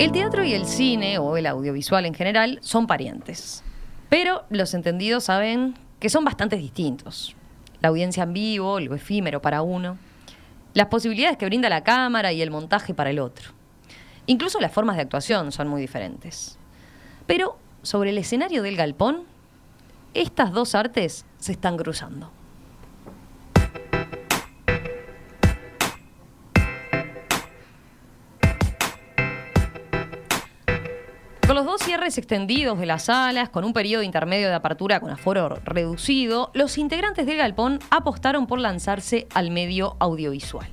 El teatro y el cine, o el audiovisual en general, son parientes. Pero los entendidos saben que son bastante distintos. La audiencia en vivo, lo efímero para uno, las posibilidades que brinda la cámara y el montaje para el otro. Incluso las formas de actuación son muy diferentes. Pero sobre el escenario del galpón, estas dos artes se están cruzando. Con los dos cierres extendidos de las salas, con un periodo intermedio de apertura con aforo reducido, los integrantes del galpón apostaron por lanzarse al medio audiovisual.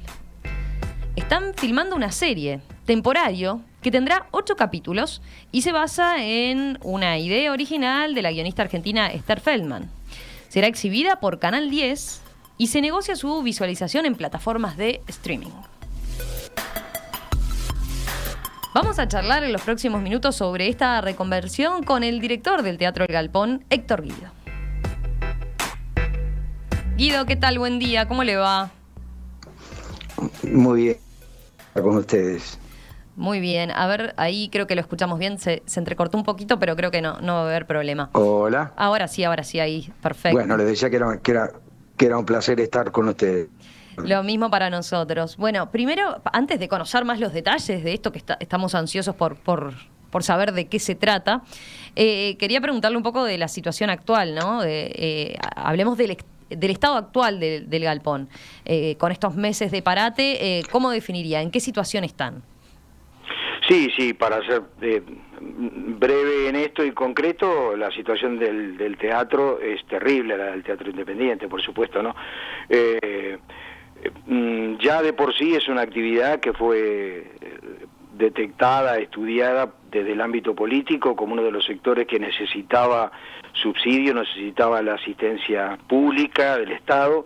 Están filmando una serie, Temporario, que tendrá 8 capítulos y se basa en una idea original de la guionista argentina Esther Feldman. Será exhibida por Canal 10 y se negocia su visualización en plataformas de streaming. Vamos a charlar en los próximos minutos sobre esta reconversión con el director del Teatro El Galpón, Héctor Guido. Guido, ¿qué tal? Buen día, ¿cómo le va? Muy bien, con ustedes. Muy bien, a ver, ahí creo que lo escuchamos bien, se entrecortó un poquito, pero creo que no va a haber problema. Hola. Ahora sí, ahí, perfecto. Bueno, les decía que era un placer estar con ustedes. Lo mismo para nosotros. Bueno, primero, antes de conocer más los detalles de esto, que estamos ansiosos por saber de qué se trata, quería preguntarle un poco de la situación actual, ¿no? Hablemos del estado actual del galpón. Con estos meses de parate, ¿cómo definiría? ¿En qué situación están? Sí, para ser breve en esto y concreto, la situación del teatro es terrible, la del teatro independiente, por supuesto, ¿no? Ya de por sí es una actividad que fue detectada, estudiada desde el ámbito político como uno de los sectores que necesitaba subsidio, necesitaba la asistencia pública del Estado,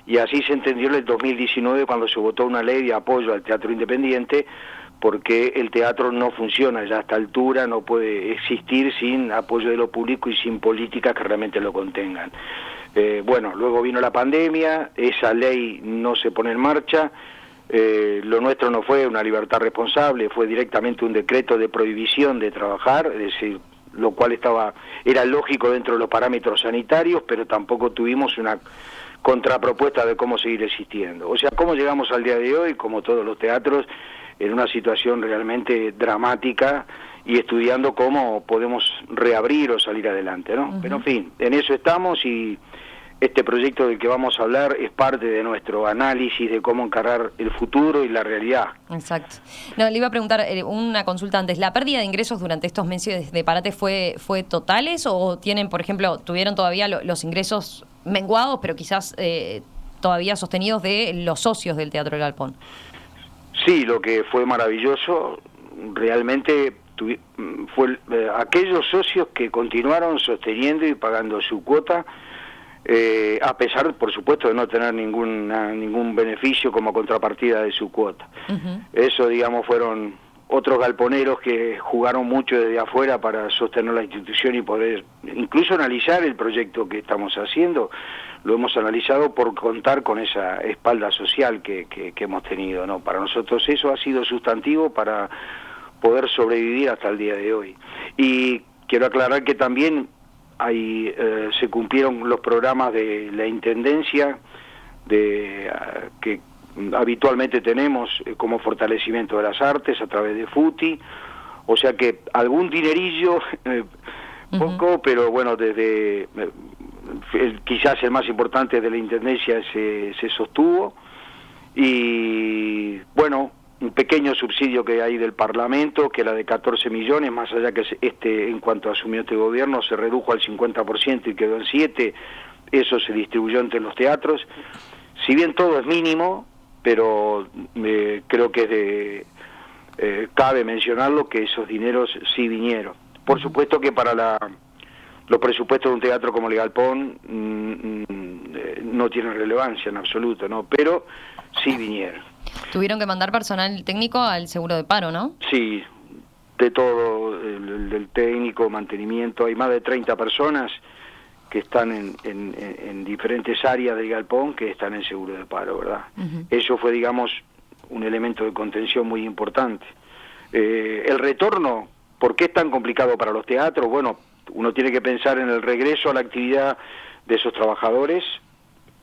y así se entendió en el 2019 cuando se votó una ley de apoyo al teatro independiente, porque el teatro no funciona ya a esta altura, no puede existir sin apoyo de lo público y sin políticas que realmente lo contengan. Bueno, luego vino la pandemia, esa ley no se pone en marcha, lo nuestro no fue una libertad responsable, fue directamente un decreto de prohibición de trabajar, es decir, lo cual era lógico dentro de los parámetros sanitarios, pero tampoco tuvimos una contrapropuesta de cómo seguir existiendo. O sea, cómo llegamos al día de hoy, como todos los teatros, en una situación realmente dramática y estudiando cómo podemos reabrir o salir adelante, ¿no? Uh-huh. Pero en fin, en eso estamos, y este proyecto del que vamos a hablar es parte de nuestro análisis de cómo encarar el futuro y la realidad. Exacto. No, le iba a preguntar una consulta antes. ¿La pérdida de ingresos durante estos meses de parate fue totales, o tienen, por ejemplo, tuvieron todavía los ingresos menguados, pero quizás todavía sostenidos de los socios del Teatro El Galpón? Sí, lo que fue maravilloso realmente fue aquellos socios que continuaron sosteniendo y pagando su cuota, a pesar, por supuesto, de no tener ningún beneficio como contrapartida de su cuota. Uh-huh. Eso, digamos, fueron otros galponeros que jugaron mucho desde afuera para sostener la institución y poder incluso analizar el proyecto que estamos haciendo. Lo hemos analizado por contar con esa espalda social que hemos tenido, ¿no? Para nosotros eso ha sido sustantivo para poder sobrevivir hasta el día de hoy. Y quiero aclarar que también se cumplieron los programas de la Intendencia que habitualmente tenemos como fortalecimiento de las artes a través de FUTI, o sea que algún dinerillo, poco, uh-huh, pero bueno, desde quizás el más importante de la Intendencia se sostuvo, y bueno, un pequeño subsidio que hay del Parlamento, que era de 14 millones, más allá que en cuanto asumió este gobierno, se redujo al 50% y quedó en 7, eso se distribuyó entre los teatros. Si bien todo es mínimo, pero creo que cabe mencionarlo que esos dineros sí vinieron. Por supuesto que para los presupuestos de un teatro como El Galpón no tienen relevancia en absoluto, ¿no? Pero sí vinieron. Tuvieron que mandar personal técnico al seguro de paro, ¿no? Sí, de todo, del técnico, mantenimiento, hay más de 30 personas que están en diferentes áreas del galpón que están en seguro de paro, ¿verdad? Uh-huh. Eso fue, digamos, un elemento de contención muy importante. El retorno, ¿por qué es tan complicado para los teatros? Bueno, uno tiene que pensar en el regreso a la actividad de esos trabajadores,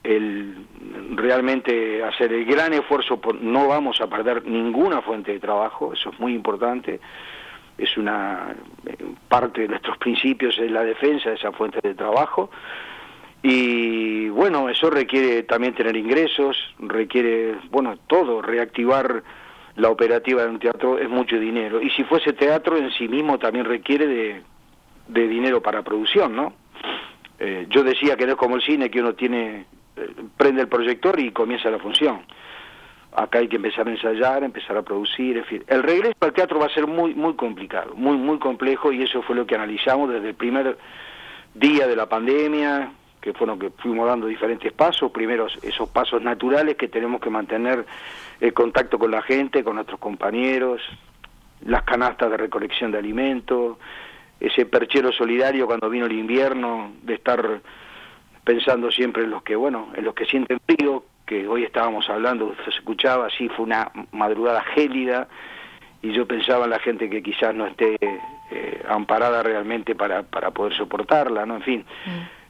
realmente hacer el gran esfuerzo no vamos a perder ninguna fuente de trabajo, eso es muy importante, es una parte de nuestros principios, es la defensa de esa fuente de trabajo, y bueno, eso requiere también tener ingresos, requiere, bueno, todo, reactivar la operativa de un teatro es mucho dinero, y si fuese teatro en sí mismo también requiere de dinero para producción, ¿no? Yo decía que no es como el cine, que uno prende el proyector y comienza la función. Acá hay que empezar a ensayar, empezar a producir, en fin. El regreso al teatro va a ser muy muy complicado, muy muy complejo, y eso fue lo que analizamos desde el primer día de la pandemia, que fuimos dando diferentes pasos. Primero, esos pasos naturales que tenemos que mantener el contacto con la gente, con nuestros compañeros, las canastas de recolección de alimentos, ese perchero solidario cuando vino el invierno, de estar pensando siempre en los que sienten frío, que hoy estábamos hablando, se escuchaba, sí, fue una madrugada gélida, y yo pensaba en la gente que quizás no esté amparada realmente para poder soportarla, ¿no? En fin,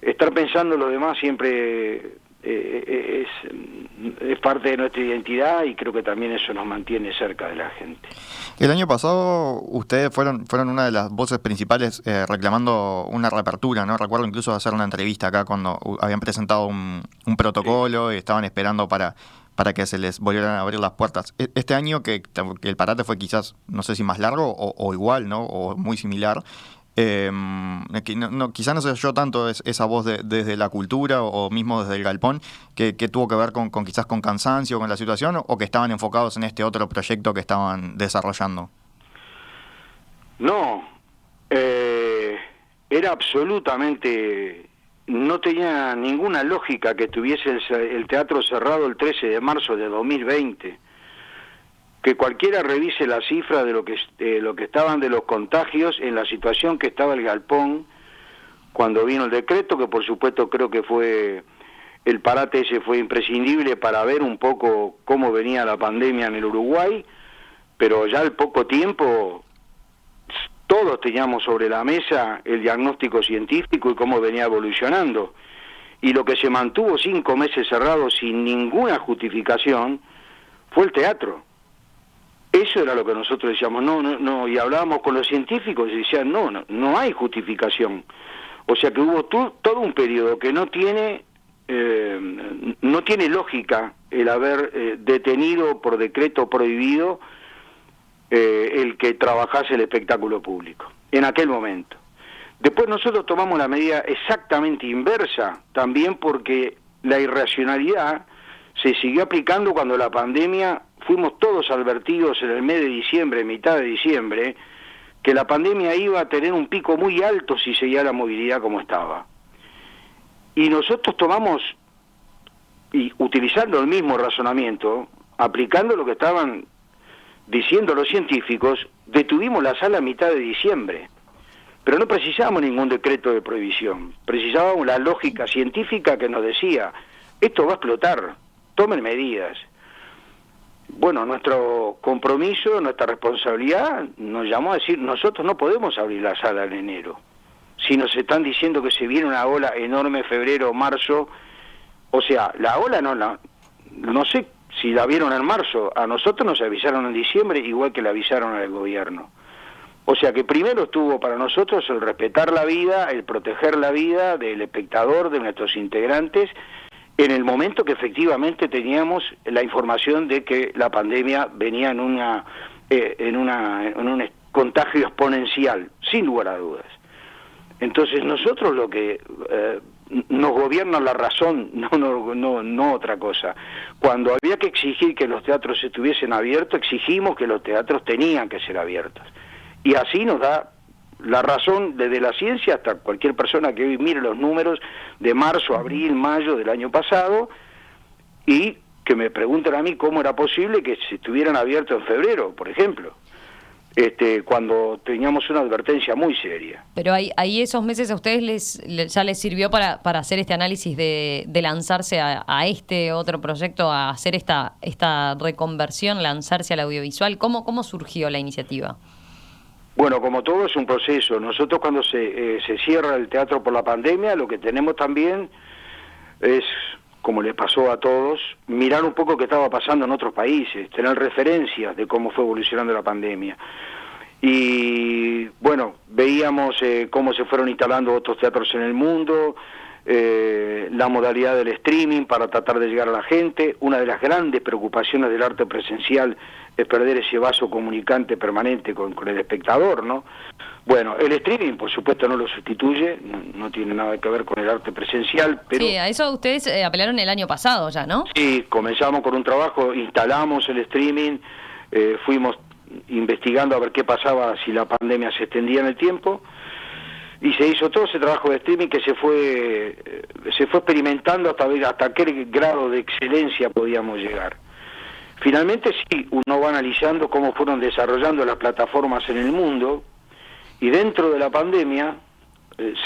estar pensando en lo demás siempre es parte de nuestra identidad, y creo que también eso nos mantiene cerca de la gente. El año pasado ustedes fueron una de las voces principales reclamando una reapertura, ¿no? Recuerdo incluso hacer una entrevista acá cuando habían presentado un protocolo, sí, y estaban esperando para que se les volvieran a abrir las puertas. Este año que el parate fue quizás, no sé si más largo o igual, ¿no? O muy similar. Quizás no se oyó tanto esa voz desde la cultura o mismo desde el Galpón, que tuvo que ver con quizás con cansancio, con la situación, o que estaban enfocados en este otro proyecto que estaban desarrollando. No, era absolutamente, no tenía ninguna lógica que tuviese el teatro cerrado el 13 de marzo de 2020. Que cualquiera revise la cifra de lo que estaban de los contagios en la situación que estaba el Galpón cuando vino el decreto, que por supuesto creo que el parate ese fue imprescindible para ver un poco cómo venía la pandemia en el Uruguay, pero ya al poco tiempo todos teníamos sobre la mesa el diagnóstico científico y cómo venía evolucionando, y lo que se mantuvo 5 meses cerrado sin ninguna justificación fue el teatro. Eso era lo que nosotros decíamos, no, y hablábamos con los científicos y decían, no hay justificación. O sea que hubo todo un periodo que no tiene lógica el haber detenido por decreto prohibido el que trabajase el espectáculo público, en aquel momento. Después nosotros tomamos la medida exactamente inversa, también porque la irracionalidad se siguió aplicando cuando la pandemia. Fuimos todos advertidos en el mes de diciembre, mitad de diciembre, que la pandemia iba a tener un pico muy alto si seguía la movilidad como estaba. Y nosotros tomamos, y utilizando el mismo razonamiento, aplicando lo que estaban diciendo los científicos, detuvimos la sala a mitad de diciembre. Pero no precisábamos ningún decreto de prohibición, precisábamos la lógica científica que nos decía, esto va a explotar, tomen medidas. Bueno, nuestro compromiso, nuestra responsabilidad nos llamó a decir, nosotros no podemos abrir la sala en enero. Si nos están diciendo que se viene una ola enorme febrero, marzo, o sea, la ola no sé si la vieron en marzo, a nosotros nos avisaron en diciembre, igual que le avisaron al gobierno. O sea que primero estuvo para nosotros el respetar la vida, el proteger la vida del espectador, de nuestros integrantes, en el momento que efectivamente teníamos la información de que la pandemia venía en un contagio exponencial, sin lugar a dudas. Entonces nosotros lo que nos gobierna la razón, no otra cosa. Cuando había que exigir que los teatros estuviesen abiertos, exigimos que los teatros tenían que ser abiertos. Y así nos da la razón desde la ciencia hasta cualquier persona que hoy mire los números de marzo, abril, mayo del año pasado, y que me pregunten a mí cómo era posible que se estuvieran abiertos en febrero, por ejemplo. cuando teníamos una advertencia muy seria. Pero ahí esos meses a ustedes ya les sirvió para hacer este análisis de lanzarse a este otro proyecto, a hacer esta reconversión, lanzarse al audiovisual. ¿Cómo surgió la iniciativa? Bueno, como todo es un proceso. Nosotros cuando se cierra el teatro por la pandemia, lo que tenemos también es, como le pasó a todos, mirar un poco qué estaba pasando en otros países, tener referencias de cómo fue evolucionando la pandemia. Y bueno, veíamos cómo se fueron instalando otros teatros en el mundo, la modalidad del streaming para tratar de llegar a la gente. Una de las grandes preocupaciones del arte presencial es perder ese vaso comunicante permanente con el espectador, ¿no? Bueno, el streaming, por supuesto, no lo sustituye, no tiene nada que ver con el arte presencial, pero... Sí, a eso ustedes apelaron el año pasado ya, ¿no? Sí, comenzamos con un trabajo, instalamos el streaming, fuimos investigando a ver qué pasaba si la pandemia se extendía en el tiempo, y se hizo todo ese trabajo de streaming que se fue experimentando hasta ver hasta qué grado de excelencia podíamos llegar. Finalmente sí, uno va analizando cómo fueron desarrollando las plataformas en el mundo, y dentro de la pandemia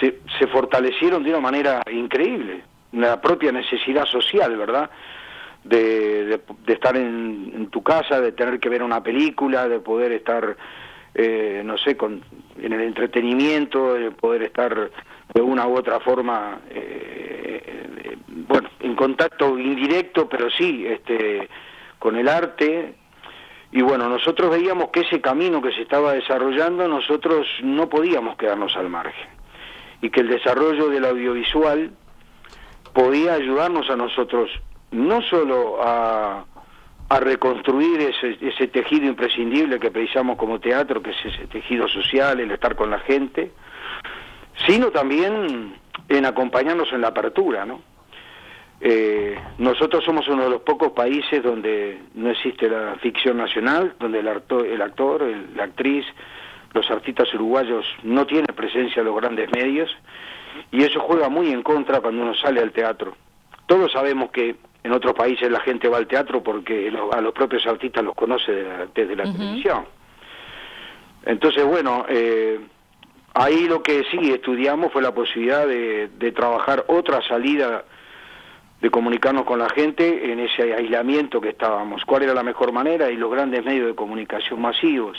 se fortalecieron de una manera increíble, la propia necesidad social, ¿verdad?, de estar en tu casa, de tener que ver una película, de poder estar, no sé, en el entretenimiento, de poder estar de una u otra forma, bueno, en contacto indirecto, pero sí, con el arte. Y bueno, nosotros veíamos que ese camino que se estaba desarrollando, nosotros no podíamos quedarnos al margen, y que el desarrollo del audiovisual podía ayudarnos a nosotros no solo a reconstruir ese tejido imprescindible que precisamos como teatro, que es ese tejido social, el estar con la gente, sino también en acompañarnos en la apertura, ¿no? Nosotros somos uno de los pocos países donde no existe la ficción nacional, donde el actor, la actriz, los artistas uruguayos no tienen presencia en los grandes medios, y eso juega muy en contra cuando uno sale al teatro. Todos sabemos que en otros países la gente va al teatro porque a los propios artistas los conoce desde la televisión. Entonces, bueno, ahí lo que sí estudiamos fue la posibilidad de trabajar otra salida, de comunicarnos con la gente en ese aislamiento que estábamos. ¿Cuál era la mejor manera? Y los grandes medios de comunicación masivos.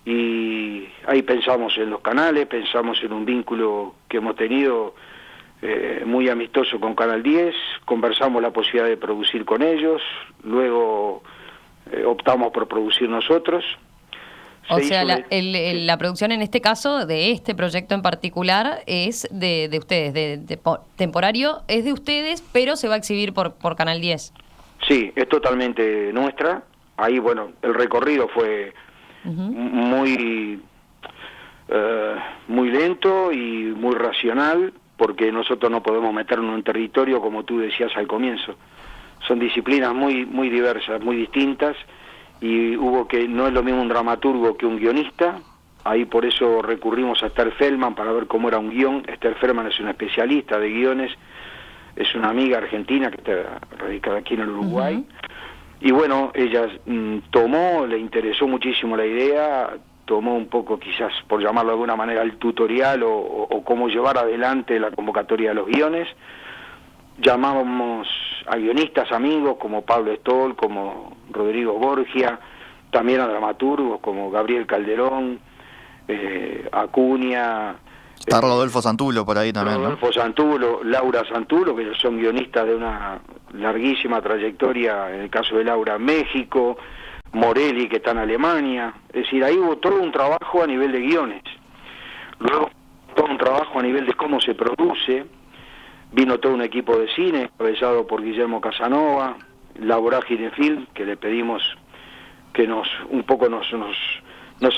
Y ahí pensamos en los canales, pensamos en un vínculo que hemos tenido muy amistoso con Canal 10, conversamos la posibilidad de producir con ellos, luego optamos por producir nosotros. O sea, la producción en este caso, de este proyecto en particular, es de ustedes, temporario es de ustedes, pero se va a exhibir por Canal 10. Sí, es totalmente nuestra. Ahí, bueno, el recorrido fue muy lento y muy racional, porque nosotros no podemos meternos en un territorio, como tú decías al comienzo. Son disciplinas muy diversas, muy distintas, y no es lo mismo un dramaturgo que un guionista. Ahí por eso recurrimos a Esther Feldman para ver cómo era un guión. Esther Feldman es una especialista de guiones, es una amiga argentina que está radicada aquí en el Uruguay. Y bueno, ella le interesó muchísimo la idea, tomó un poco, quizás por llamarlo de alguna manera, el tutorial o cómo llevar adelante la convocatoria de los guiones. Llamábamos a guionistas amigos como Pablo Stoll, como Rodrigo Borgia, también a dramaturgos como Gabriel Calderón, Acuña. Está Rodolfo Santulo por ahí también, Rodolfo, ¿no? Santulo, Laura Santulo, que son guionistas de una larguísima trayectoria, en el caso de Laura en México, Morelli, que está en Alemania. Es decir, ahí hubo todo un trabajo a nivel de guiones, luego todo un trabajo a nivel de cómo se produce. Vino todo un equipo de cine, encabezado por Guillermo Casanova, la Vorágine Film, que le pedimos que nos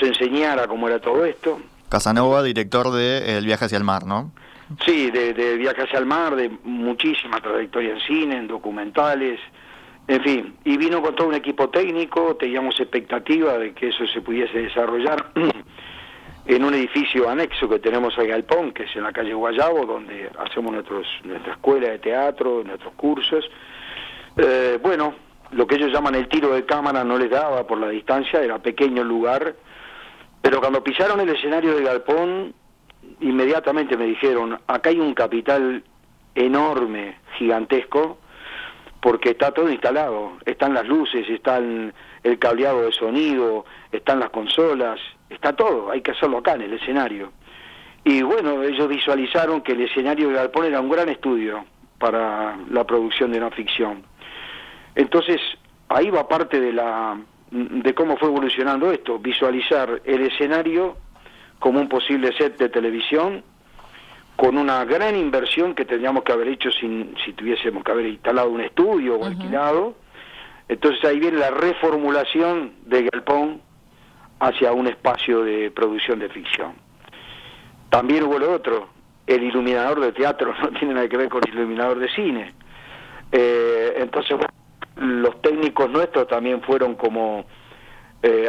enseñara cómo era todo esto. Casanova, director de El viaje hacia el mar, ¿no? Sí, de Viaje hacia el mar, de muchísima trayectoria en cine, en documentales, en fin. Y vino con todo un equipo técnico, teníamos expectativa de que eso se pudiese desarrollar en un edificio anexo que tenemos en Galpón, que es en la calle Guayabo, donde hacemos nuestra escuela de teatro, nuestros cursos. Bueno, lo que ellos llaman el tiro de cámara no les daba por la distancia, era pequeño el lugar, Pero cuando pisaron el escenario del Galpón, inmediatamente me dijeron, acá hay un capital enorme, gigantesco, porque está todo instalado, están las luces, están el cableado de sonido, están las consolas, está todo, hay que hacerlo acá en el escenario. Y bueno, ellos visualizaron que el escenario de Galpón era un gran estudio para la producción de una ficción. Entonces, ahí va parte de cómo fue evolucionando esto, visualizar el escenario como un posible set de televisión, con una gran inversión que tendríamos que haber hecho si tuviésemos que haber instalado un estudio o alquilado. Entonces ahí viene la reformulación de Galpón hacia un espacio de producción de ficción. También hubo lo otro, el iluminador de teatro no tiene nada que ver con el iluminador de cine. Entonces, bueno, los técnicos nuestros también fueron como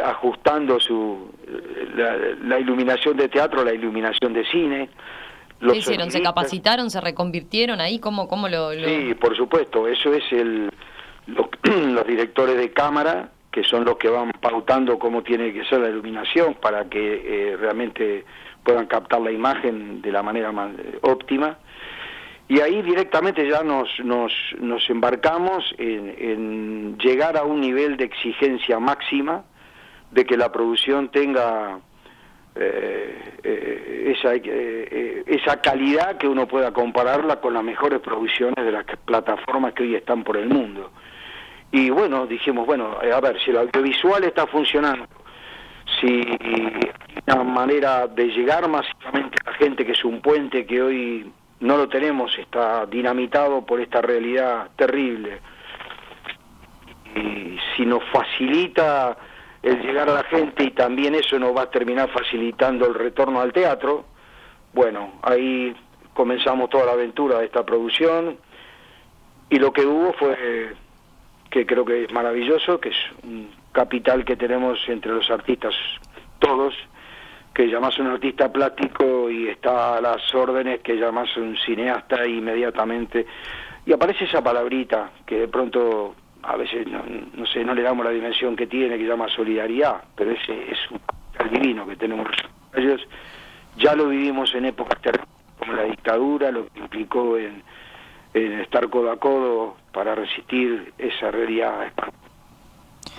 ajustando la iluminación de teatro a la iluminación de cine. ¿Qué hicieron? ¿Se capacitaron? ¿Se reconvirtieron ahí? ¿Cómo lo...? Sí, por supuesto. Eso es los directores de cámara, que son los que van pautando cómo tiene que ser la iluminación para que realmente puedan captar la imagen de la manera más óptima. Y ahí directamente ya nos embarcamos en llegar a un nivel de exigencia máxima, de que la producción tenga esa calidad que uno pueda compararla con las mejores producciones de las plataformas que hoy están por el mundo. Y bueno, dijimos, bueno, a ver, si el audiovisual está funcionando, si una manera de llegar masivamente a la gente, que es un puente que hoy no lo tenemos, está dinamitado por esta realidad terrible, y si nos facilita el llegar a la gente y también eso nos va a terminar facilitando el retorno al teatro, bueno, ahí comenzamos toda la aventura de esta producción, y lo que hubo fue, que creo que es maravilloso, que es un capital que tenemos entre los artistas todos, que llamas a un artista plástico y está a las órdenes, que llamas a un cineasta inmediatamente, y aparece esa palabrita que de pronto a veces no sé, no le damos la dimensión que tiene, que llama solidaridad, pero ese es un capital divino que tenemos ellos. Ya lo vivimos en épocas terribles como la dictadura, lo que implicó en estar codo a codo para resistir esa realidad espantosa.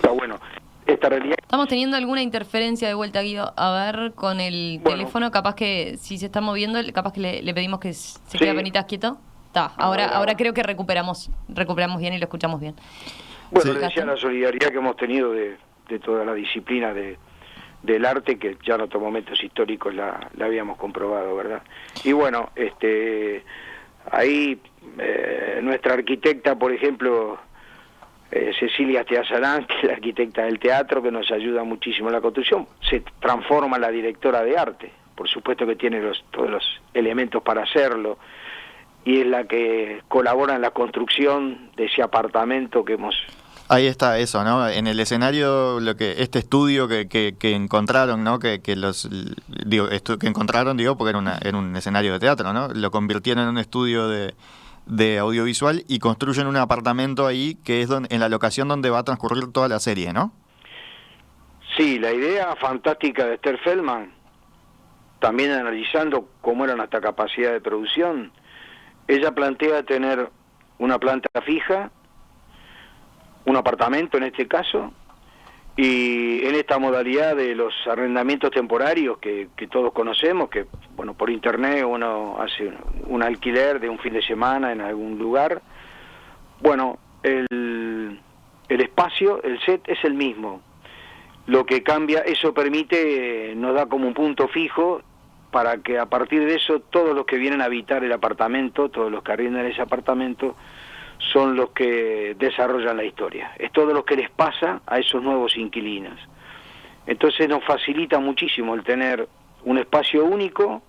Pero bueno, esta realidad... Estamos teniendo alguna interferencia de vuelta, Guido. A ver, con el teléfono, capaz que si se está moviendo, capaz que le pedimos que se quede penitas quieto. Está, ahora creo que recuperamos bien y lo escuchamos bien. Bueno, le decía la solidaridad que hemos tenido de toda la disciplina del arte, que ya en otros momentos históricos la habíamos comprobado, ¿verdad? Y bueno, ahí nuestra arquitecta, por ejemplo, Cecilia Teazarán, que es la arquitecta del teatro, que nos ayuda muchísimo en la construcción, se transforma en la directora de arte, por supuesto que tiene todos los elementos para hacerlo, y es la que colabora en la construcción de ese apartamento que hemos... Ahí está eso, ¿no? En el escenario, este estudio que encontraron, ¿no? Que encontraron, porque era un escenario de teatro, ¿no? Lo convirtieron en un estudio de audiovisual y construyen un apartamento ahí que es en la locación donde va a transcurrir toda la serie, ¿no? Sí, la idea fantástica de Esther Feldman, también analizando cómo era nuestra capacidad de producción, ella plantea tener una planta fija, un apartamento en este caso, y en esta modalidad de los arrendamientos temporarios que todos conocemos, que bueno, por internet uno hace un alquiler de un fin de semana en algún lugar. Bueno, el espacio, el set es el mismo. Lo que cambia, eso permite, nos da como un punto fijo para que a partir de eso todos los que vienen a habitar el apartamento, todos los que arriendan ese apartamento, son los que desarrollan la historia. Es todo lo que les pasa a esos nuevos inquilinos. Entonces nos facilita muchísimo el tener un espacio único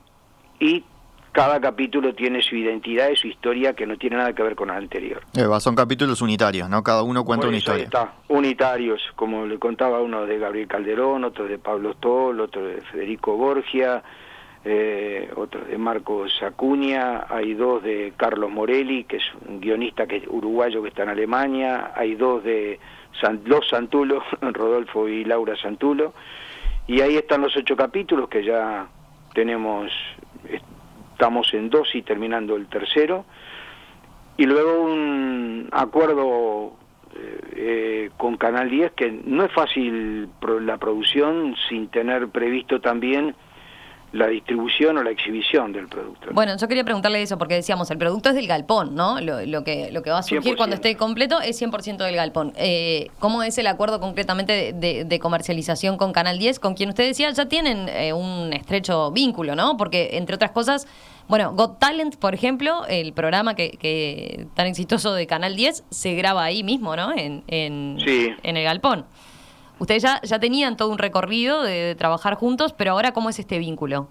y cada capítulo tiene su identidad y su historia que no tiene nada que ver con el anterior. Son capítulos unitarios, ¿no? Cada uno cuenta una historia. Está, unitarios, como le contaba uno de Gabriel Calderón, otro de Pablo Stoll, otro de Federico Borgia, otro de Marcos Acuña, hay dos de Carlos Morelli, que es un guionista uruguayo que está en Alemania, hay dos de los Santulo, Rodolfo y Laura Santulo, Y ahí están los 8 capítulos que ya estamos en 2 y terminando el tercero. Y luego un acuerdo con Canal 10, que no es fácil la producción sin tener previsto también la distribución o la exhibición del producto. Bueno, yo quería preguntarle eso, porque decíamos, el producto es del galpón, ¿no? Lo que va a surgir 100%. cuando esté completo es 100% del galpón. ¿Cómo es el acuerdo concretamente de comercialización con Canal 10? Con quien usted decía, ya tienen un estrecho vínculo, ¿no? Porque, entre otras cosas, bueno, Got Talent, por ejemplo, el programa que tan exitoso de Canal 10, se graba ahí mismo, ¿no? Sí. En el galpón. Ustedes ya tenían todo un recorrido de trabajar juntos, pero ahora, ¿cómo es este vínculo?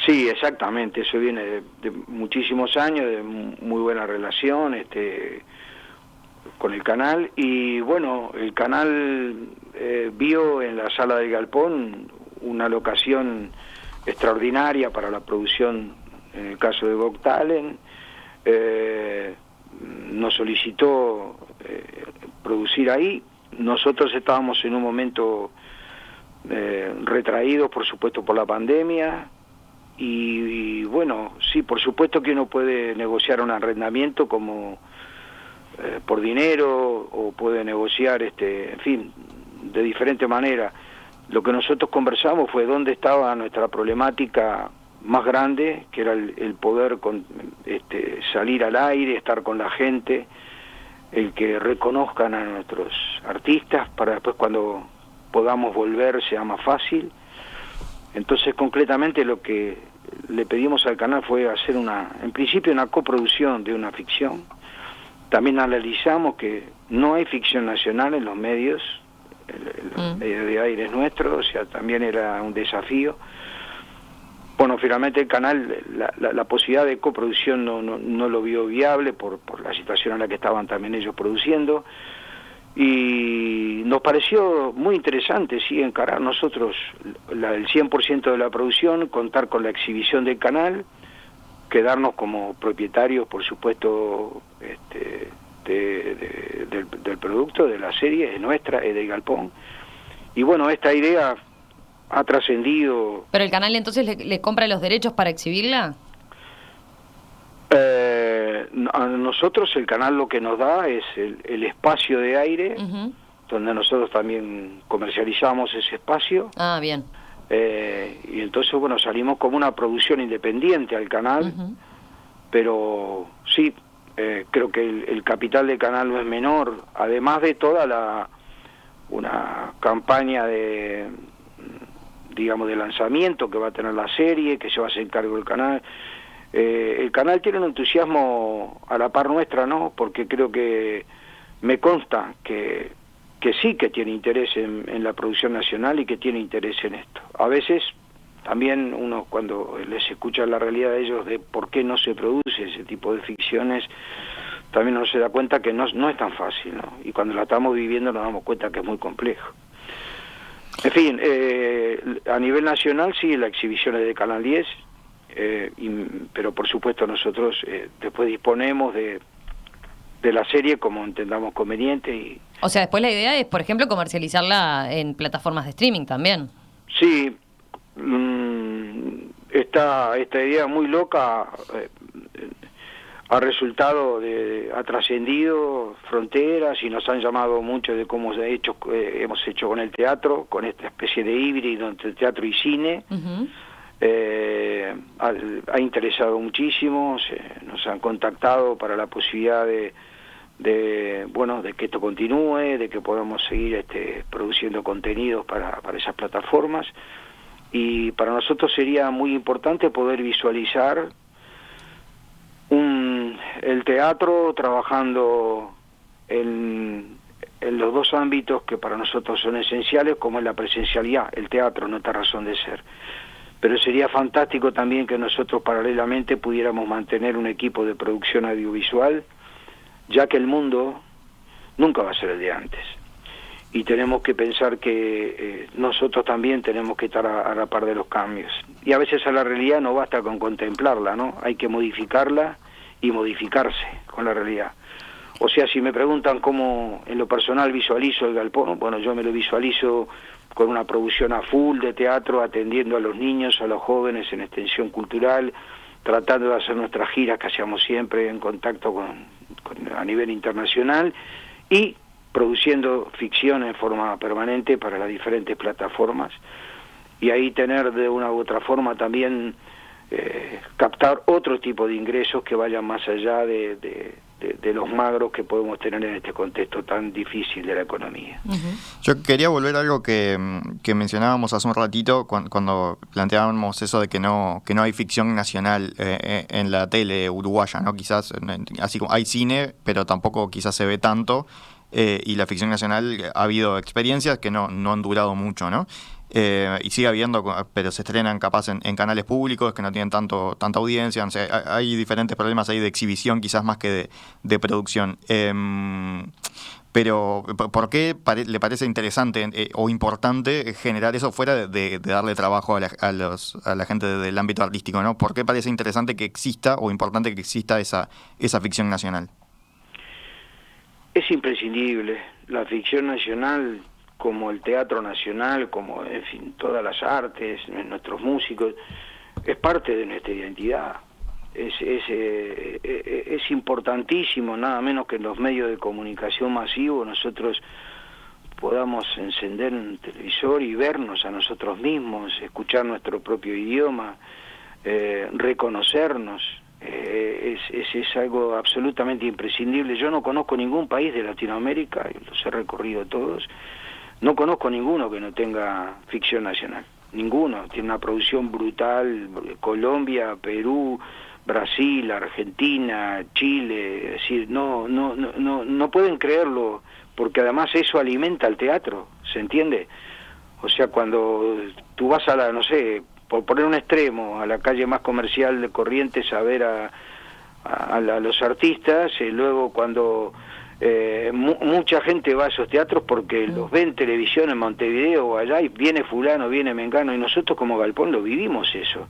Sí, exactamente, eso viene de muchísimos años, de muy buena relación con el canal. Y bueno, el canal vio en la sala del galpón una locación extraordinaria para la producción, en el caso de Got Talent. Nos solicitó producir ahí. Nosotros estábamos en un momento retraídos, por supuesto, por la pandemia, y bueno, sí, por supuesto que uno puede negociar un arrendamiento como por dinero, o puede negociar, en fin, de diferente manera. Lo que nosotros conversamos fue dónde estaba nuestra problemática más grande, que era el poder salir al aire, estar con la gente, el que reconozcan a nuestros artistas, para después cuando podamos volver sea más fácil. Entonces, concretamente, lo que le pedimos al canal fue hacer en principio una coproducción de una ficción. También analizamos que no hay ficción nacional en los medios, el medio de aire es nuestro, o sea, también era un desafío. Bueno, finalmente el canal, la posibilidad de coproducción no lo vio viable por la situación en la que estaban también ellos produciendo, y nos pareció muy interesante, sí, encarar nosotros el 100% de la producción, contar con la exhibición del canal, quedarnos como propietarios, por supuesto, del producto, de la serie, es nuestra, es del galpón. Y bueno, esta idea ha trascendido. ¿Pero el canal entonces le compra los derechos para exhibirla? A nosotros el canal lo que nos da es el espacio de aire, donde nosotros también comercializamos ese espacio. Ah, bien. Y entonces, bueno, salimos como una producción independiente al canal, pero sí, creo que el capital del canal no es menor, además de toda una campaña de lanzamiento que va a tener la serie, que se va a hacer cargo del canal. El canal tiene un entusiasmo a la par nuestra, ¿no? Porque creo que me consta que sí que tiene interés en la producción nacional y que tiene interés en esto. A veces también uno, cuando les escucha la realidad de ellos de por qué no se produce ese tipo de ficciones, también uno se da cuenta que no es tan fácil, ¿no? Y cuando la estamos viviendo nos damos cuenta que es muy complejo. En fin, a nivel nacional sí, la exhibición es de Canal 10, pero por supuesto nosotros después disponemos de la serie como entendamos conveniente. O sea, después la idea es, por ejemplo, comercializarla en plataformas de streaming también. Sí, esta idea muy loca ha resultado ha trascendido fronteras y nos han llamado mucho de cómo hemos hecho con el teatro, con esta especie de híbrido entre teatro y cine. Ha interesado muchísimo, nos han contactado para la posibilidad de que esto continúe, de que podamos seguir produciendo contenidos para esas plataformas, y para nosotros sería muy importante poder visualizar el teatro trabajando en los dos ámbitos que para nosotros son esenciales, como es la presencialidad, el teatro, nuestra razón de ser. Pero sería fantástico también que nosotros paralelamente pudiéramos mantener un equipo de producción audiovisual, ya que el mundo nunca va a ser el de antes. Y tenemos que pensar que nosotros también tenemos que estar a la par de los cambios. Y a veces a la realidad no basta con contemplarla, ¿no? Hay que modificarla y modificarse con la realidad. O sea, si me preguntan cómo en lo personal visualizo el galpón, bueno, yo me lo visualizo con una producción a full de teatro, atendiendo a los niños, a los jóvenes en extensión cultural, tratando de hacer nuestras giras que hacíamos siempre en contacto a nivel internacional, y produciendo ficción en forma permanente para las diferentes plataformas, y ahí tener de una u otra forma también captar otro tipo de ingresos que vayan más allá de los magros que podemos tener en este contexto tan difícil de la economía. Yo quería volver a algo que mencionábamos hace un ratito cuando planteábamos eso de que no hay ficción nacional en la tele uruguaya, ¿no? Quizás, así como hay cine, pero tampoco quizás se ve tanto, y la ficción nacional ha habido experiencias que no han durado mucho, ¿no? Y sigue habiendo, pero se estrenan capaz en canales públicos que no tienen tanta audiencia. O sea, hay diferentes problemas ahí de exhibición quizás más que de producción. Pero ¿por qué le parece interesante o importante generar eso fuera de darle trabajo a la gente del ámbito artístico, ¿no? ¿Por qué parece interesante que exista o importante que exista esa ficción nacional? Es imprescindible. La ficción nacional, como el teatro nacional, como, en fin, todas las artes, nuestros músicos, es parte de nuestra identidad. Es importantísimo, nada menos que en los medios de comunicación masivos nosotros podamos encender un televisor y vernos a nosotros mismos, escuchar nuestro propio idioma, reconocernos. Es algo absolutamente imprescindible. Yo no conozco ningún país de Latinoamérica, los he recorrido todos, no conozco ninguno que no tenga ficción nacional, ninguno. Tiene una producción brutal. Colombia, Perú, Brasil, Argentina, Chile, es decir, no pueden creerlo, porque además eso alimenta al teatro, ¿se entiende? O sea, cuando tú vas a no sé, por poner un extremo, a la calle más comercial de Corrientes a ver a los artistas, y luego cuando mucha gente va a esos teatros porque los ven en televisión en Montevideo o allá, y viene fulano, viene mengano, y nosotros como Galpón lo vivimos eso.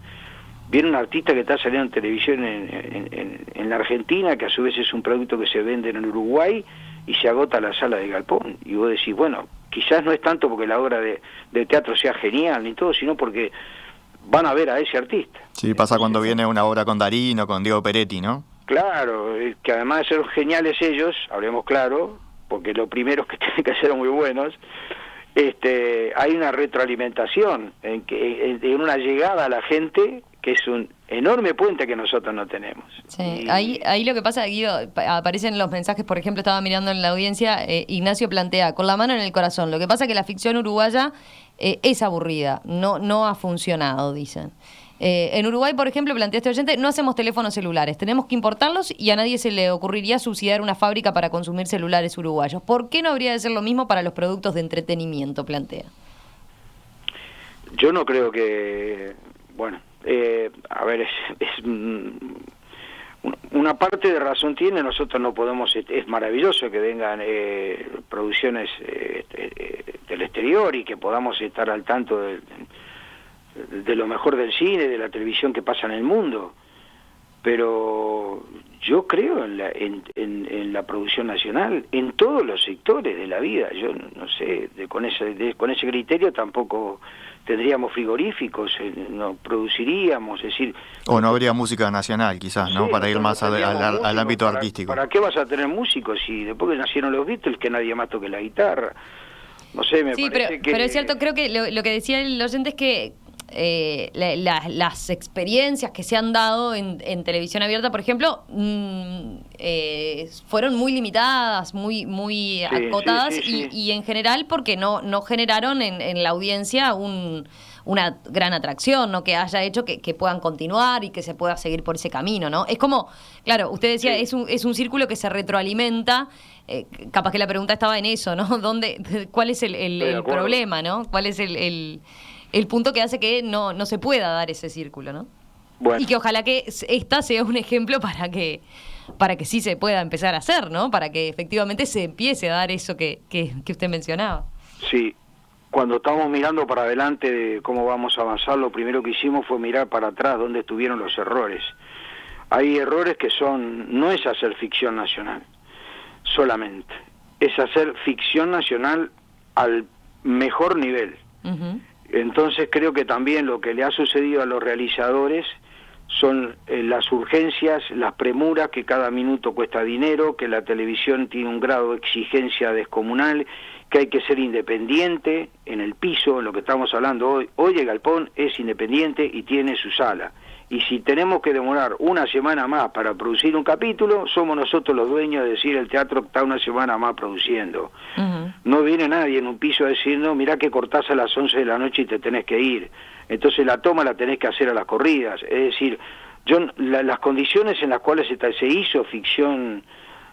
Viene un artista que está saliendo en televisión en la Argentina, que a su vez es un producto que se vende en Uruguay, y se agota la sala de Galpón. Y vos decís, bueno, quizás no es tanto porque la obra de teatro sea genial ni todo, sino porque van a ver a ese artista. Sí, pasa cuando viene una obra con Darín o con Diego Peretti, ¿no? Claro, que además de ser geniales ellos, hablemos claro, porque lo primero que tienen que ser muy buenos, hay una retroalimentación, en una llegada a la gente, que es un enorme puente que nosotros no tenemos. Sí, ahí lo que pasa, Guido, aparecen los mensajes, por ejemplo, estaba mirando en la audiencia, Ignacio plantea, con la mano en el corazón, lo que pasa es que la ficción uruguaya es aburrida, no ha funcionado, dicen. En Uruguay, por ejemplo, plantea este oyente, no hacemos teléfonos celulares, tenemos que importarlos y a nadie se le ocurriría subsidiar una fábrica para consumir celulares uruguayos. ¿Por qué no habría de ser lo mismo para los productos de entretenimiento? Plantea. Yo no creo que... Bueno, a ver, una parte de razón tiene. Nosotros no podemos... Es maravilloso que vengan producciones del exterior y que podamos estar al tanto de lo mejor del cine, de la televisión que pasa en el mundo, pero yo creo en la producción nacional, en todos los sectores de la vida. Yo no sé, con ese criterio tampoco tendríamos frigoríficos, no produciríamos, es decir... O no habría música nacional, quizás, ¿no? Para ir más al ámbito artístico. ¿Para qué vas a tener músicos si después que nacieron los Beatles que nadie más toque la guitarra? No sé, me parece que... pero es cierto, creo que lo que decía el oyente es que las experiencias que se han dado en televisión abierta, por ejemplo, fueron muy limitadas, muy acotadas, sí. Y en general porque no generaron en la audiencia una gran atracción, ¿no? Que haya hecho que puedan continuar y que se pueda seguir por ese camino, ¿no? Es como, claro, usted decía, es un círculo que se retroalimenta. Capaz que la pregunta estaba en eso, ¿no? ¿Cuál es el problema, ¿no? ¿Cuál es el punto que hace que no se pueda dar ese círculo, ¿no? Bueno. Y que ojalá que esta sea un ejemplo para que sí se pueda empezar a hacer, ¿no? Para que efectivamente se empiece a dar eso que usted mencionaba. Sí, cuando estamos mirando para adelante de cómo vamos a avanzar, lo primero que hicimos fue mirar para atrás dónde estuvieron los errores. Hay errores que no es hacer ficción nacional solamente, es hacer ficción nacional al mejor nivel. Ujú. Entonces creo que también lo que le ha sucedido a los realizadores son las urgencias, las premuras, que cada minuto cuesta dinero, que la televisión tiene un grado de exigencia descomunal, que hay que ser independiente en el piso, en lo que estamos hablando hoy. Hoy el Galpón es independiente y tiene su sala. Y si tenemos que demorar una semana más para producir un capítulo, somos nosotros los dueños de decir el teatro está una semana más produciendo. Ujú. No viene nadie en un piso a decir, no, mirá que cortás a las 11 de la noche y te tenés que ir. Entonces la toma la tenés que hacer a las corridas. Es decir, las condiciones en las cuales se hizo ficción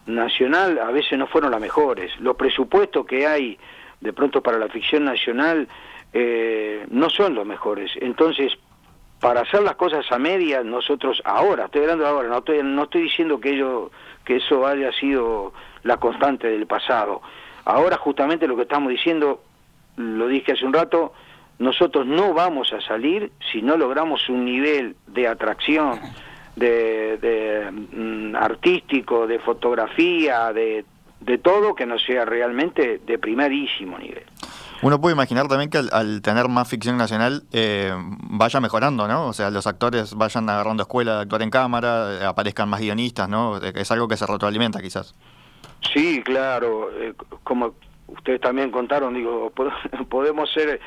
nacional a veces no fueron las mejores. Los presupuestos que hay de pronto para la ficción nacional no son los mejores. Entonces, para hacer las cosas a medias, nosotros ahora, estoy hablando ahora, no estoy diciendo que eso haya sido la constante del pasado. Ahora justamente lo que estamos diciendo, lo dije hace un rato, nosotros no vamos a salir si no logramos un nivel de atracción, artístico, de fotografía, de todo que no sea realmente de primerísimo nivel. Uno puede imaginar también que al tener más ficción nacional vaya mejorando, ¿no? O sea, los actores vayan agarrando escuela de actuar en cámara, aparezcan más guionistas, ¿no? Es algo que se retroalimenta quizás. Sí, claro, como ustedes también contaron, digo, podemos ser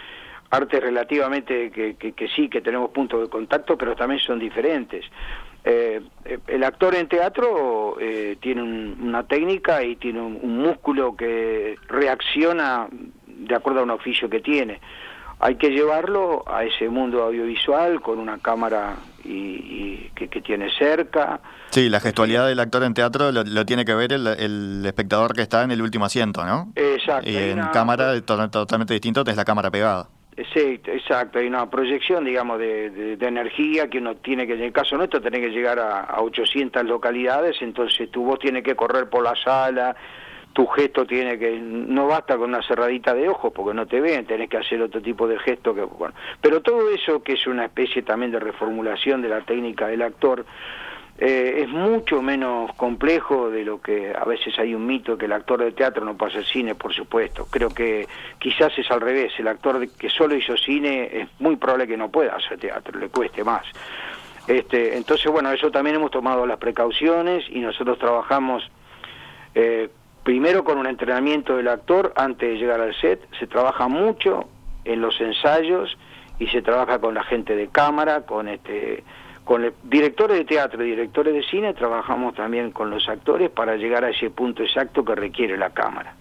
artes relativamente que sí, que tenemos puntos de contacto, pero también son diferentes. El actor en teatro tiene una técnica y tiene un músculo que reacciona de acuerdo a un oficio que tiene. Hay que llevarlo a ese mundo audiovisual con una cámara y que tiene cerca. Sí, la gestualidad del actor en teatro lo tiene que ver el espectador que está en el último asiento, ¿no? Exacto. Y en cámara totalmente distinto, es la cámara pegada. Sí, exacto, hay una proyección, digamos, de energía que uno tiene que, en el caso nuestro, tiene que llegar a 800 localidades, entonces tu voz tiene que correr por la sala, tu gesto tiene que, no basta con una cerradita de ojos porque no te ven, tenés que hacer otro tipo de gesto que, bueno, pero todo eso que es una especie también de reformulación de la técnica del actor, es mucho menos complejo de lo que a veces hay un mito que el actor de teatro no puede hacer cine, por supuesto. Creo que quizás es al revés, el actor que solo hizo cine es muy probable que no pueda hacer teatro, le cueste más. Entonces, bueno, eso también hemos tomado las precauciones y nosotros trabajamos primero con un entrenamiento del actor antes de llegar al set, se trabaja mucho en los ensayos y se trabaja con la gente de cámara, con directores de teatro y directores de cine, trabajamos también con los actores para llegar a ese punto exacto que requiere la cámara.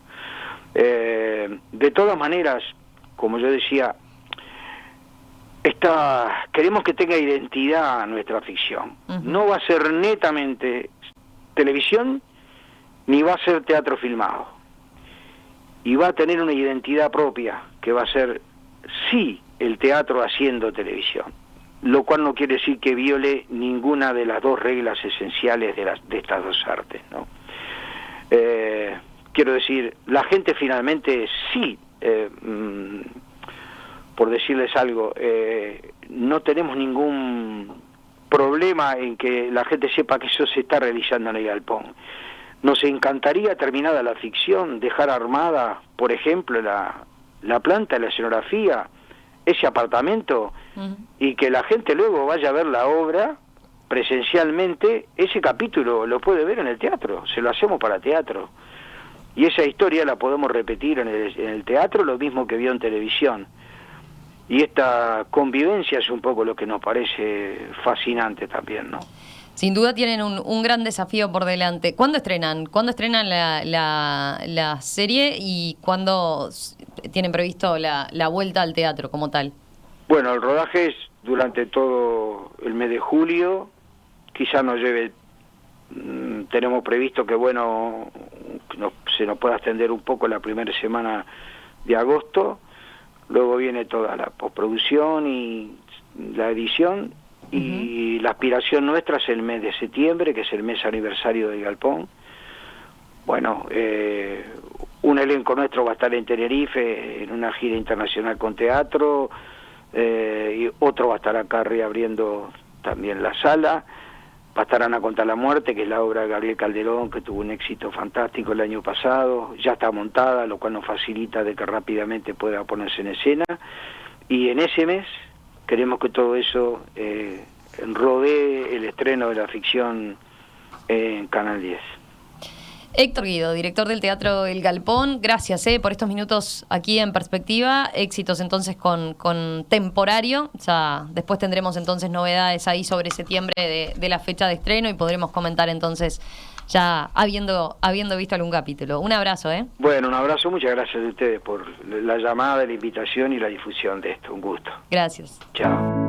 De todas maneras, como yo decía, queremos que tenga identidad nuestra ficción. Uh-huh. No va a ser netamente televisión, ni va a ser teatro filmado. Y va a tener una identidad propia, que va a ser, sí, el teatro haciendo televisión. Lo cual no quiere decir que viole ninguna de las dos reglas esenciales de estas dos artes, ¿no? Quiero decir, la gente finalmente sí, por decirles algo, no tenemos ningún problema en que la gente sepa que eso se está realizando en el Galpón. Nos encantaría, terminada la ficción, dejar armada, por ejemplo, la planta, la escenografía, ese apartamento, y que la gente luego vaya a ver la obra presencialmente. Ese capítulo lo puede ver en el teatro, se lo hacemos para teatro, y esa historia la podemos repetir en el teatro, lo mismo que vio en televisión, y esta convivencia es un poco lo que nos parece fascinante también, ¿no? Sin duda tienen un gran desafío por delante. ¿Cuándo estrenan? ¿Cuándo estrenan la serie y cuándo tienen previsto la vuelta al teatro como tal? Bueno, el rodaje es durante todo el mes de julio, quizás nos lleve, tenemos previsto que bueno, se nos pueda extender un poco la primera semana de agosto, luego viene toda la postproducción y la edición, y la aspiración nuestra es el mes de septiembre, que es el mes aniversario del Galpón. Bueno, un elenco nuestro va a estar en Tenerife en una gira internacional con teatro, y otro va a estar acá reabriendo también la sala, Pastarán a contar la muerte, que es la obra de Gabriel Calderón, que tuvo un éxito fantástico el año pasado, ya está montada, lo cual nos facilita de que rápidamente pueda ponerse en escena, y en ese mes queremos que todo eso rodee el estreno de la ficción en Canal 10. Héctor Guido, director del Teatro El Galpón, gracias por estos minutos aquí en Perspectiva. Éxitos entonces con Temporario. Ya después tendremos entonces novedades ahí sobre septiembre de la fecha de estreno y podremos comentar entonces ya habiendo visto algún capítulo. Un abrazo, Bueno, un abrazo, muchas gracias a ustedes por la llamada, la invitación y la difusión de esto. Un gusto. Gracias. Chao.